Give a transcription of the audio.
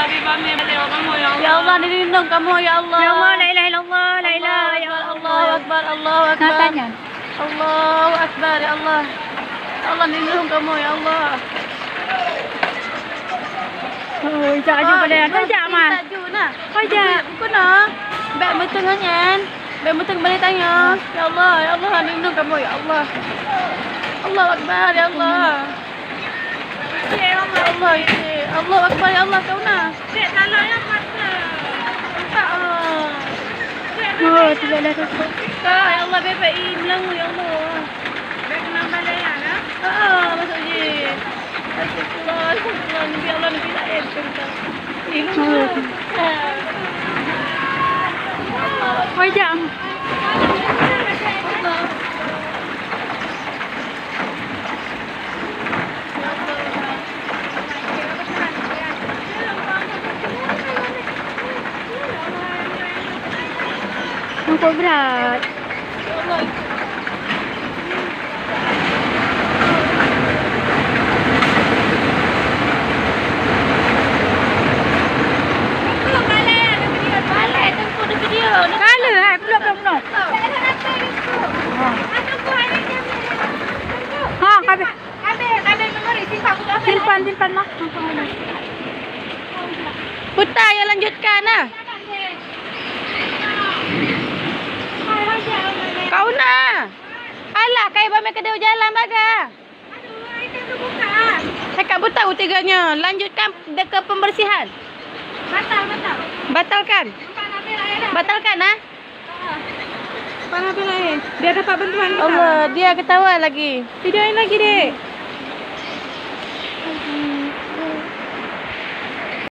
Ya Allah, dilindung kamu ya Allah. Ya Allah, la ilaha illallah, la ilaha ya Allah. Allahu Akbar, Allahu Akbar. Katanya. Allahu Akbar ya Allah. Ya Allah, lindung kamu ya Allah. Oh, jangan jumpa dia. Tajak mah. Tajuk nak. Tajak. Bukan nak. Baik betul kan? Baik betul kembali tanya. Ya Allah, lindung kamu ya Allah. Allahu Akbar ya Allah. Ya Allah, Allahu Akbar ya Allah kau nak. Cik, salah yang mata. Tak. Oh, tidak ada sesuatu. Tak, ya Allah bebek hilang ya Allah. Baik kenal balik ya, nak? Masuk je. Astagfirullah, Nabi Allah, Nabi lain. Oh, jangan. Nampak berat. Belum. Ha, kabel. Simpan lah. Putar yang lanjutkan lah. Kau nak. Alah, kayak bami kedua jalan baga. Cakap buta utiganya. Lanjutkan ke pembersihan. Batalkan. Batalkan ah. Panah air. Biar dapat bantuan kita. Allah, dia ketawa lagi. Videoin lagi, Dek.